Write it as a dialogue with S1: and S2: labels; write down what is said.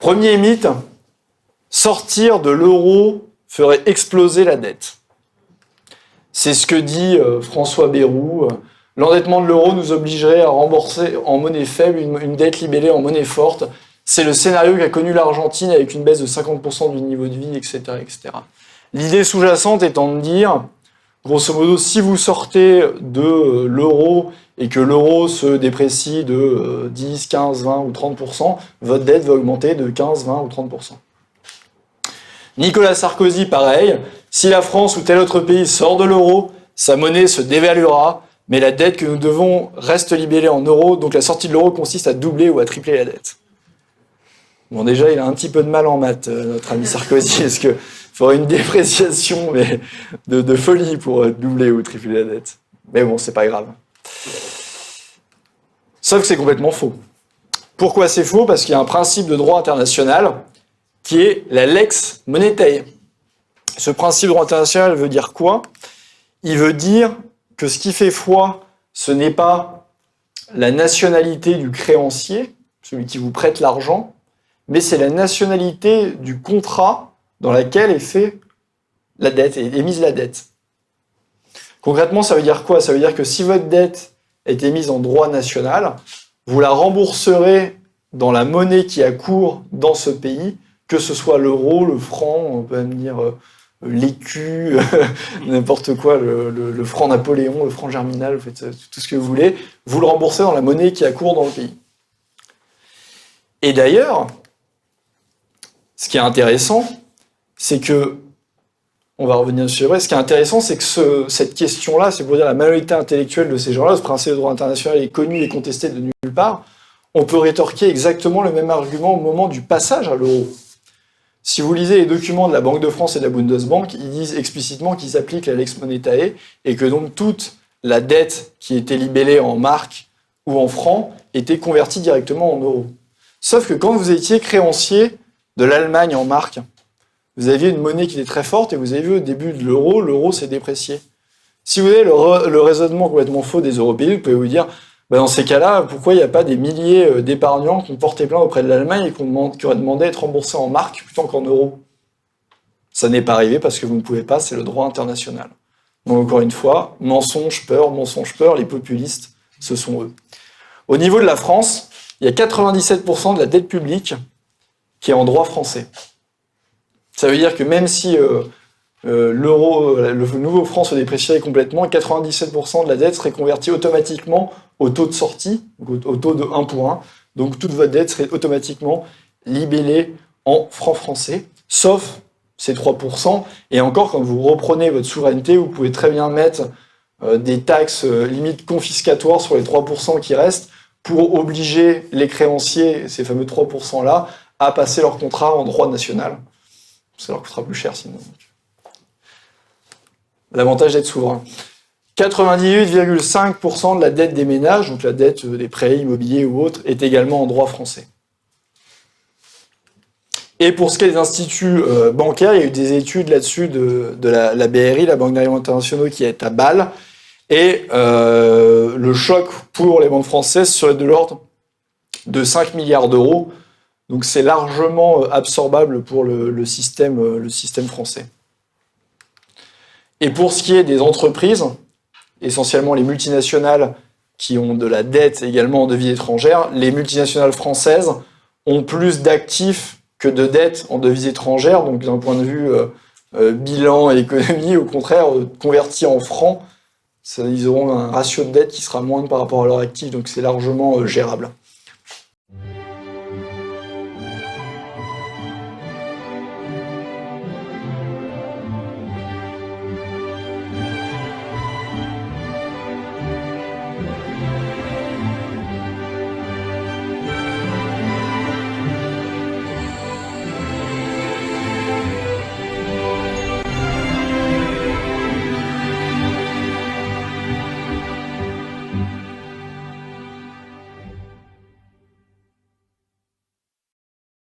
S1: Premier mythe, sortir de l'euro ferait exploser la dette. C'est ce que dit François Bayrou. L'endettement de l'euro nous obligerait à rembourser en monnaie faible une dette libellée en monnaie forte. C'est le scénario qu'a connu l'Argentine avec une baisse de 50% du niveau de vie, etc., etc. L'idée sous-jacente étant de dire, grosso modo, si vous sortez de l'euro et que l'euro se déprécie de 10, 15, 20 ou 30%, votre dette va augmenter de 15, 20 ou 30%. Nicolas Sarkozy, pareil. Si la France ou tel autre pays sort de l'euro, sa monnaie se dévaluera, mais la dette que nous devons reste libellée en euros, donc la sortie de l'euro consiste à doubler ou à tripler la dette. Bon, déjà, il a un petit peu de mal en maths, notre ami Sarkozy, parce qu'il faudrait une dépréciation mais de folie pour doubler ou tripler la dette. Mais bon, c'est pas grave. Sauf que c'est complètement faux. Pourquoi c'est faux? Parce qu'il y a un principe de droit international qui est la lex monetae. Ce principe de droit international veut dire quoi? Il veut dire que ce qui fait foi, ce n'est pas la nationalité du créancier, celui qui vous prête l'argent, mais c'est la nationalité du contrat dans lequel est fait la dette, est émise la dette. Concrètement, ça veut dire quoi? Ça veut dire que si votre dette est émise en droit national, vous la rembourserez dans la monnaie qui a cours dans ce pays, que ce soit l'euro, le franc, on peut même dire l'écu, n'importe quoi, le franc Napoléon, le franc germinal, vous faites tout ce que vous voulez, vous le remboursez dans la monnaie qui a cours dans le pays. Et d'ailleurs, ce qui est intéressant, c'est que, on va revenir dessus après, ce qui est intéressant, c'est que cette question-là, c'est pour dire la majorité intellectuelle de ces gens-là, ce principe de droit international est connu et contesté de nulle part, on peut rétorquer exactement le même argument au moment du passage à l'euro. Si vous lisez les documents de la Banque de France et de la Bundesbank, ils disent explicitement qu'ils appliquent la lex monetae et que donc toute la dette qui était libellée en marques ou en francs était convertie directement en euros. Sauf que quand vous étiez créancier de l'Allemagne en marques, vous aviez une monnaie qui était très forte et vous avez vu au début de l'euro s'est déprécié. Si vous avez le raisonnement complètement faux des Européens, vous pouvez vous dire, dans ces cas-là, pourquoi il n'y a pas des milliers d'épargnants qui ont porté plainte auprès de l'Allemagne et qui auraient demandé à être remboursés en marques plutôt qu'en euros? Ça n'est pas arrivé parce que vous ne pouvez pas, c'est le droit international. Donc encore une fois, mensonge, peur, les populistes, ce sont eux. Au niveau de la France, il y a 97% de la dette publique qui est en droit français. Ça veut dire que même si le nouveau franc se déprécierait complètement, 97% de la dette serait convertie automatiquement au taux de sortie, au taux de 1 pour 1. Donc toute votre dette serait automatiquement libellée en francs français, sauf ces 3%. Et encore, quand vous reprenez votre souveraineté, vous pouvez très bien mettre des taxes limite confiscatoires sur les 3% qui restent pour obliger les créanciers, ces fameux 3%-là, à passer leur contrat en droit national. Ça leur coûtera plus cher sinon. L'avantage d'être souverain. 98,5% de la dette des ménages, donc la dette des prêts immobiliers ou autres, est également en droit français. Et pour ce qui est des instituts bancaires, il y a eu des études là-dessus de la BRI, la Banque d'Argent Internationaux, qui est à Bâle. Et le choc pour les banques françaises serait de l'ordre de 5 milliards d'euros. Donc c'est largement absorbable pour le système français. Et pour ce qui est des entreprises, essentiellement les multinationales qui ont de la dette également en devises étrangères, les multinationales françaises ont plus d'actifs que de dettes en devises étrangères. Donc d'un point de vue bilan et économie, au contraire, convertis en francs, ils auront un ratio de dette qui sera moindre par rapport à leur actif, donc c'est largement gérable.